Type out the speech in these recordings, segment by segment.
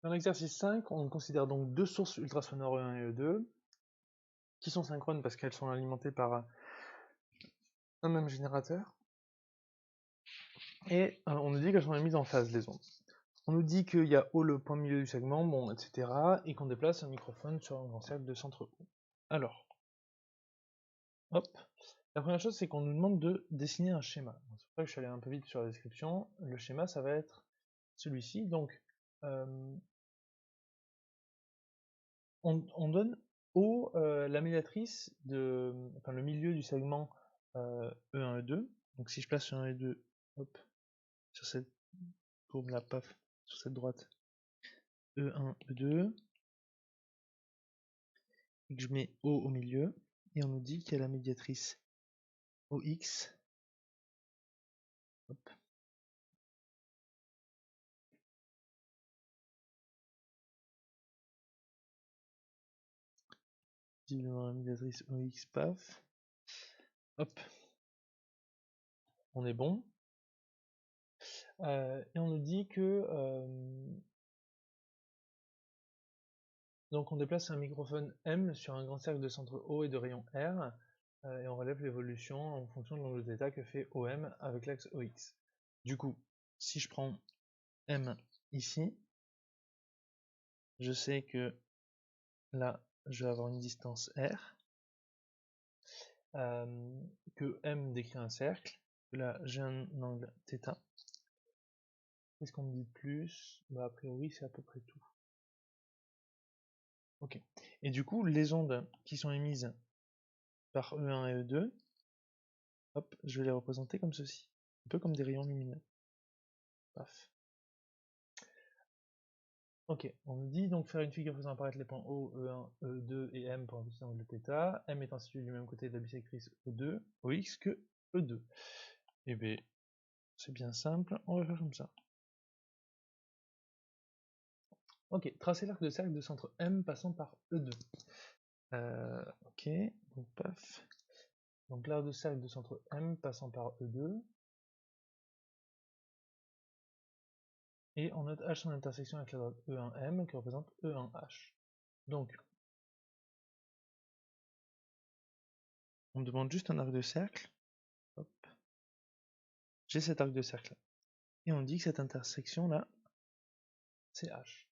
Dans l'exercice 5, on considère donc deux sources ultrasonores E1 et E2 qui sont synchrones parce qu'elles sont alimentées par un même générateur. Et on nous dit qu'elles sont émises en phase, les ondes. On nous dit qu'il y a O le point milieu du segment, bon, etc. Et qu'on déplace un microphone sur un grand cercle de centre O. Alors, hop. La première chose, c'est qu'on nous demande de dessiner un schéma. C'est pour ça que je suis allé un peu vite sur la description. Le schéma, ça va être celui-ci. Donc, on donne O la médiatrice enfin, le milieu du segment E1, E2. Donc si je place E1 et 2, hop, sur cette courbe là, paf, sur cette droite, E1, E2, et que je mets O au milieu, et on nous dit qu'il y a la médiatrice OX, hop, visiblement la médiatrice OX, paf, hop, on est bon. Et on nous dit que donc on déplace un microphone M sur un grand cercle de centre O et de rayon R, et on relève l'évolution en fonction de l'angle θ que fait OM avec l'axe OX. Du coup, si je prends M ici, je sais que là, je vais avoir une distance R, que M décrit un cercle, que là, j'ai un angle θ. Qu'est-ce qu'on me dit de plus? Bah, a priori, c'est à peu près tout. Ok. Et du coup, les ondes qui sont émises par E1 et E2, hop, je vais les représenter comme ceci. Un peu comme des rayons lumineux. Paf. Ok, on nous dit donc faire une figure faisant apparaître les points O, E1, E2 et M pour un petit angle θ, M étant situé du même côté de la bisectrice E2, OX que E2. Et bien, c'est bien simple, on va faire comme ça. Ok, tracer l'arc de cercle de centre M passant par E2. Ok, donc paf. Donc l'arc de cercle de centre M passant par E2. Et on note H son intersection avec la droite E1M qui représente E1H. Donc, on me demande juste un arc de cercle. Hop. J'ai cet arc de cercle là. Et on dit que cette intersection là, c'est H.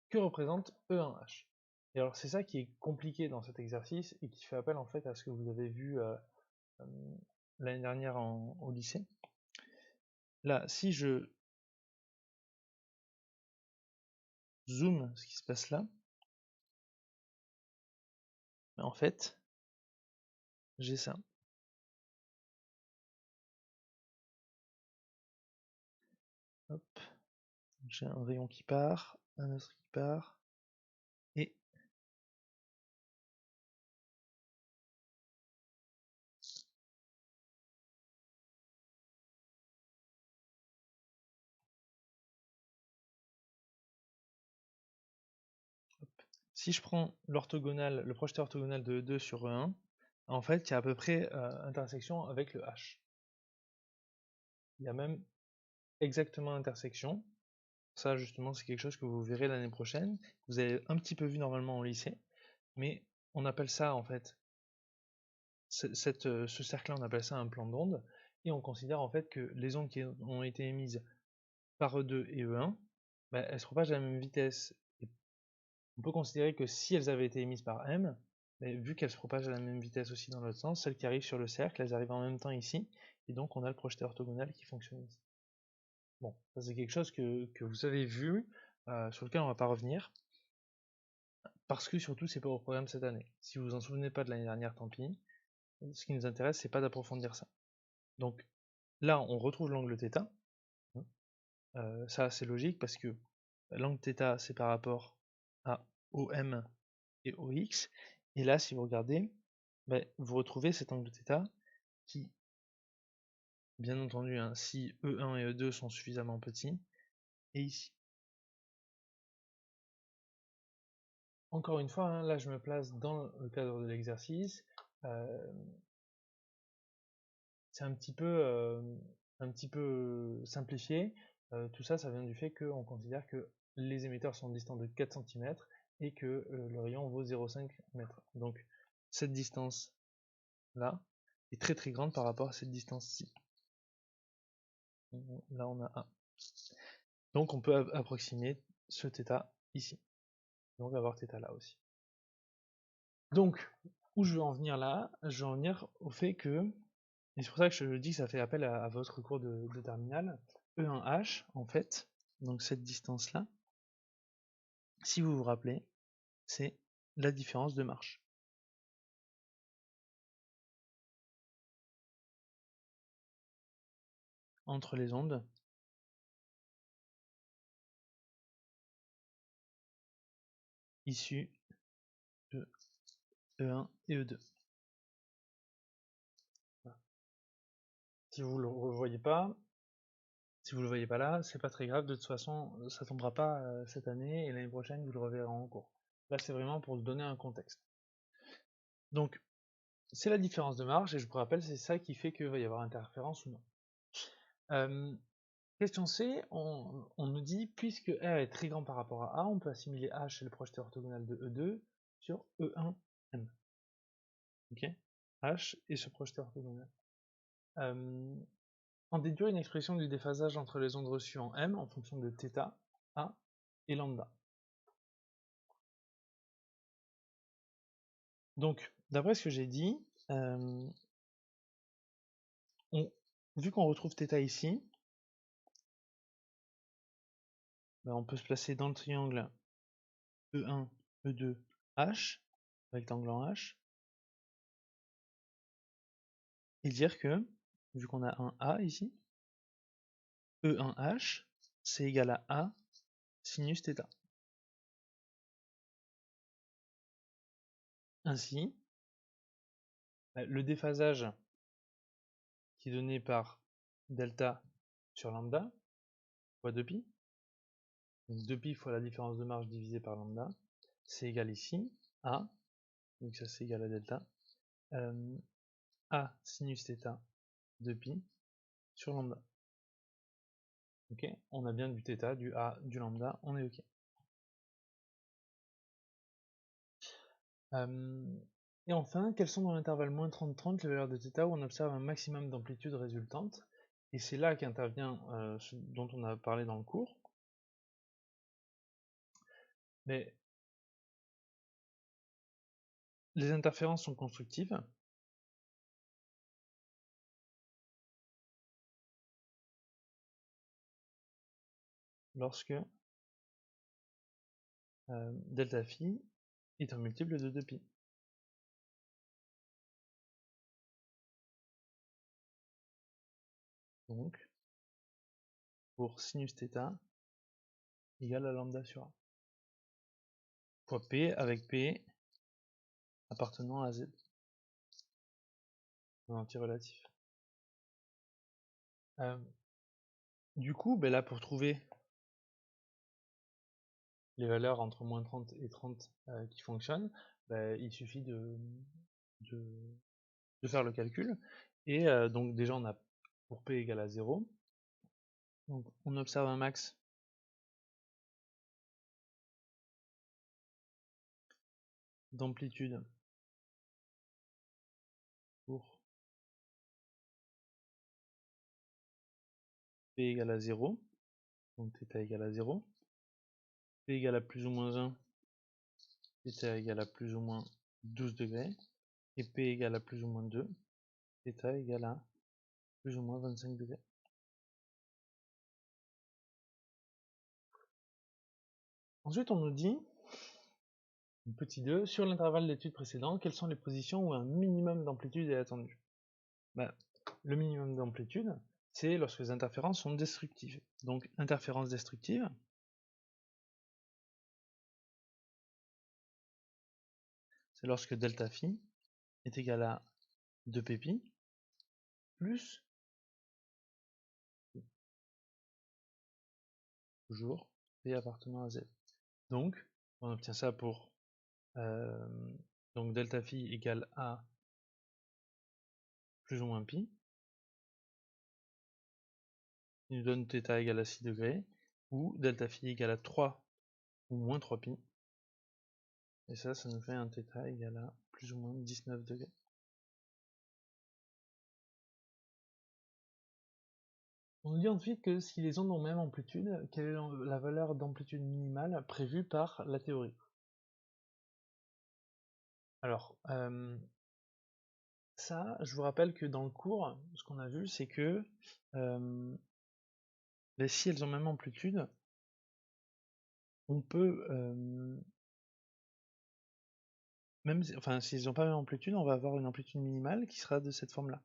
Que représente E1H? Et alors c'est ça qui est compliqué dans cet exercice et qui fait appel en fait à ce que vous avez vu l'année dernière au lycée. Là, si je zoome ce qui se passe là, en fait, j'ai ça. Hop, j'ai un rayon qui part, un autre qui part, et hop. Si je prends l'orthogonal, le projeté orthogonal de E2 sur E1, en fait, il y a à peu près intersection avec le H. Il y a même exactement intersection. Ça, justement, c'est quelque chose que vous verrez l'année prochaine. Vous avez un petit peu vu normalement au lycée, mais on appelle ça, en fait, ce cercle-là, on appelle ça un plan d'onde, et on considère en fait que les ondes qui ont été émises par E2 et E1, bah, elles se propagent à la même vitesse. Et on peut considérer que si elles avaient été émises par M, vu qu'elles se propagent à la même vitesse aussi dans l'autre sens, celles qui arrivent sur le cercle, elles arrivent en même temps ici, et donc on a le projeté orthogonal qui fonctionne ici. Bon, ça c'est quelque chose que vous avez vu, sur lequel on va pas revenir, parce que surtout c'est pas au programme cette année. Si vous vous en souvenez pas de l'année dernière, tant pis. Ce qui nous intéresse, c'est pas d'approfondir ça. Donc là, on retrouve l'angle θ. Ça c'est logique parce que l'angle θ c'est par rapport à OM et OX. Et là, si vous regardez, vous retrouvez cet angle θ qui, bien entendu, hein, si E1 et E2 sont suffisamment petits, est ici. Encore une fois, hein, là je me place dans le cadre de l'exercice. C'est un petit peu simplifié. Tout ça, ça vient du fait qu'on considère que les émetteurs sont distants de 4 cm et que le rayon vaut 0,5 m. Donc cette distance là est très très grande par rapport à cette distance-ci. Là on a 1. Donc on peut approximer ce θ ici. Donc avoir θ là aussi. Donc où je veux en venir là? Je veux en venir au fait que, et c'est pour ça que je dis que ça fait appel à votre cours de terminale, E1H en fait, donc cette distance là, si vous vous rappelez, c'est la différence de marche. Entre les ondes issues de E1 et E2. Voilà. Si vous le voyez pas, si vous le voyez pas là, c'est pas très grave, de toute façon ça tombera pas cette année et l'année prochaine vous le reverrez en cours. Là c'est vraiment pour donner un contexte. Donc c'est la différence de marge et je vous rappelle c'est ça qui fait qu'il va y avoir interférence ou non. Question C, on nous dit, puisque R est très grand par rapport à A, on peut assimiler H et le projeté orthogonal de E2 sur E1M. Ok, H et ce projeté orthogonal. En déduire une expression du déphasage entre les ondes reçues en M en fonction de θ, A et lambda. Donc, d'après ce que j'ai dit, vu qu'on retrouve θ ici, ben on peut se placer dans le triangle E1, E2, H, rectangle en H, et dire que, vu qu'on a un A ici, E1H, c'est égal à A sinus θ. Ainsi, le déphasage qui est donné par delta sur lambda fois 2pi, donc 2pi fois la différence de marge divisé par lambda, c'est égal ici à, donc ça c'est égal à delta, A sinus θ 2pi sur lambda. Ok, on a bien du θ, du A, du lambda, on est ok. Et enfin, quelles sont dans l'intervalle moins 30-30 les valeurs de θ où on observe un maximum d'amplitude résultante? Et c'est là qu'intervient ce dont on a parlé dans le cours. Mais les interférences sont constructives. Lorsque delta phi est un multiple de 2pi. Donc, pour sinus θ égale à lambda sur A. Fois P avec P appartenant à Z. Un anti-relatif. Du coup, ben là, pour trouver les valeurs entre moins 30 et 30 qui fonctionnent, ben, il suffit de faire le calcul. Et donc déjà, on a pour P égale à 0. Donc on observe un max d'amplitude pour P égale à 0, donc θ égale à 0, P égale à plus ou moins 1, θ égale à plus ou moins 12 degrés, et P égale à plus ou moins 2, θ égale à plus ou moins 25 degrés. Ensuite on nous dit, petit 2, sur l'intervalle d'étude précédent, quelles sont les positions où un minimum d'amplitude est attendu? Le minimum d'amplitude, c'est lorsque les interférences sont destructives. Donc interférence destructive, c'est lorsque delta phi est égal à 2pp plus toujours P appartenant à Z. Donc on obtient ça pour donc delta phi égale à plus ou moins pi, qui nous donne θ égale à 6 degrés, ou delta phi égale à 3 ou moins 3π. Et ça nous fait un θ égal à plus ou moins 19 degrés. On nous dit ensuite que si les ondes ont même amplitude, quelle est la valeur d'amplitude minimale prévue par la théorie? Alors, ça, je vous rappelle que dans le cours, ce qu'on a vu, c'est que si elles ont même amplitude, on peut, enfin, s'ils n'ont pas même amplitude, on va avoir une amplitude minimale qui sera de cette forme-là.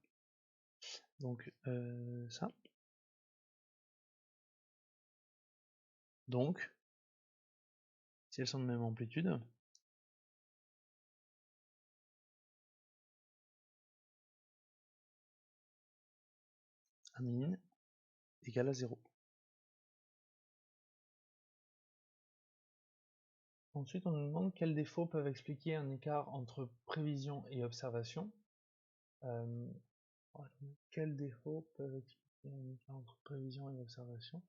Donc, ça. Donc, si elles sont de même amplitude, min égale à 0. Ensuite, on nous demande quels défauts peuvent expliquer un écart entre prévision et observation. Quels défauts peuvent expliquer un écart entre prévision et observation?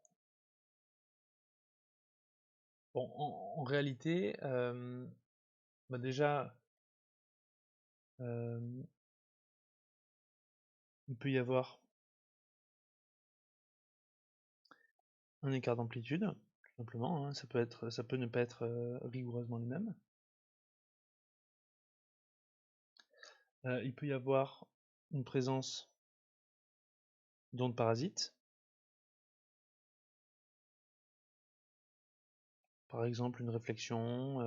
Bon, en réalité, déjà, il peut y avoir un écart d'amplitude, tout simplement, hein, ça peut ne pas être rigoureusement le même. Il peut y avoir une présence d'ondes parasites, par exemple une réflexion,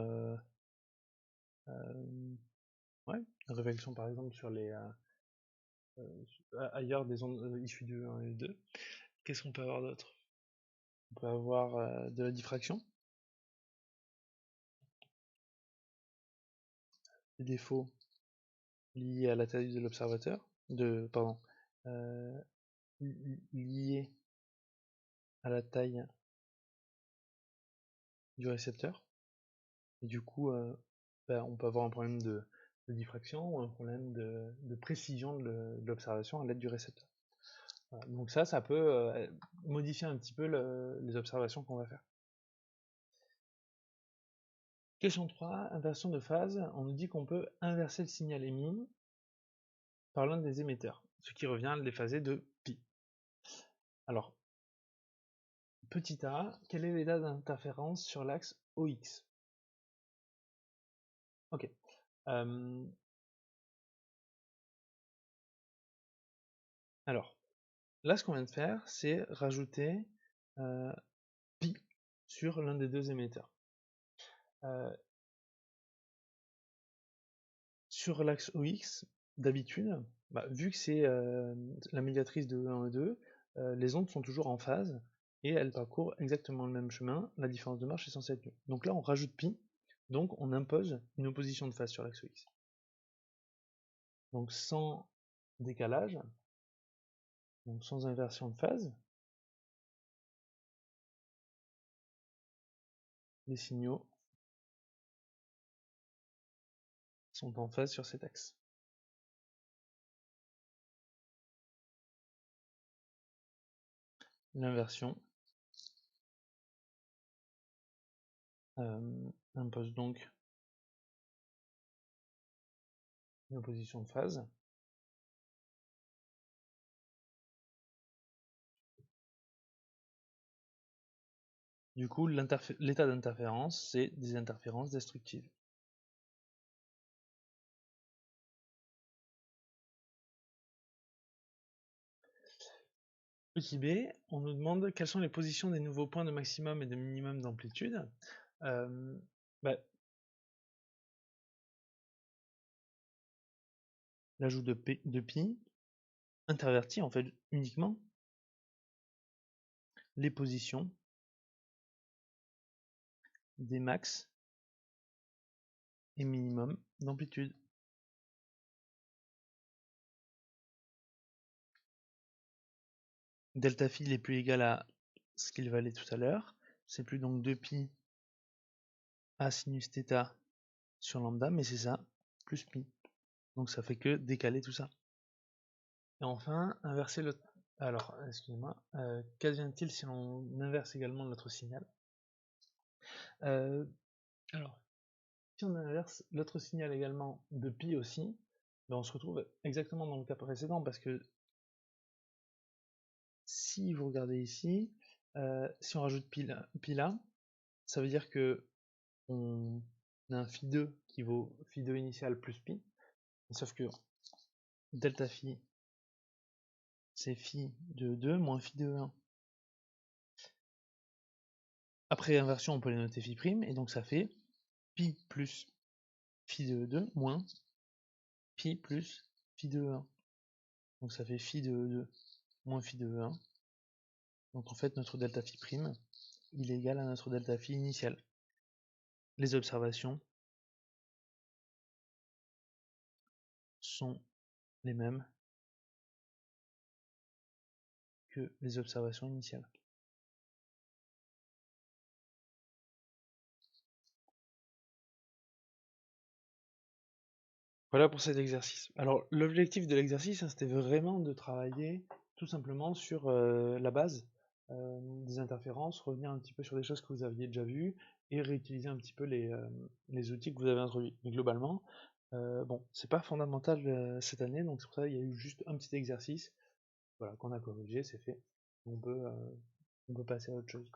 ouais, une réflexion par exemple sur les ailleurs des ondes issues de 1 et 2. Qu'est-ce qu'on peut avoir d'autre? On peut avoir de la diffraction, des défauts liés à la taille de l'observateur, liés à la taille du récepteur. Et du coup, on peut avoir un problème de diffraction ou un problème de précision de l'observation à l'aide du récepteur. Voilà. Donc ça peut modifier un petit peu les observations qu'on va faire. Question 3, inversion de phase. On nous dit qu'on peut inverser le signal émis par l'un des émetteurs, ce qui revient à le déphaser de π. Alors, petit a, quel est l'état d'interférence sur l'axe OX? Ok. Alors, là, ce qu'on vient de faire, c'est rajouter π sur l'un des deux émetteurs. Sur l'axe OX, d'habitude, vu que c'est la médiatrice de 1 et 2, les ondes sont toujours en phase et elles parcourent exactement le même chemin, la différence de marche est censée être nulle. Donc là, on rajoute π, donc on impose une opposition de phase sur l'axe OX. Donc sans décalage, donc sans inversion de phase, les signaux sont en phase sur cet axe. L'inversion impose donc une opposition de phase. Du coup, l'état d'interférence, c'est des interférences destructives. Petit b, on nous demande quelles sont les positions des nouveaux points de maximum et de minimum d'amplitude. L'ajout de π intervertit en fait uniquement les positions des max et minimum d'amplitude. Delta phi n'est plus égal à ce qu'il valait tout à l'heure. C'est plus donc 2π a sinus θ sur lambda, mais c'est ça, plus π. Donc ça fait que décaler tout ça. Et enfin, inverser le... Alors, excusez-moi, qu'advient-il si l'on inverse également notre signal? Alors, si on inverse l'autre signal également de pi aussi, ben on se retrouve exactement dans le cas précédent, parce que si vous regardez ici, si on rajoute pi là, ça veut dire que on a un phi2 qui vaut phi2 initial plus pi, sauf que delta phi c'est phi de 2 moins phi de 1. Après inversion, on peut les noter phi prime, et donc ça fait pi plus phi de 2 moins pi plus phi de 1. Donc ça fait phi de 2 moins phi de 1. Donc en fait, notre delta phi prime, il est égal à notre delta phi initial. Les observations sont les mêmes que les observations initiales. Voilà pour cet exercice. Alors l'objectif de l'exercice, c'était vraiment de travailler tout simplement sur la base des interférences, revenir un petit peu sur des choses que vous aviez déjà vues et réutiliser un petit peu les outils que vous avez introduits. Mais globalement, bon, c'est pas fondamental cette année, donc c'est pour ça qu'il y a eu juste un petit exercice, voilà, qu'on a corrigé, c'est fait. On peut passer à autre chose.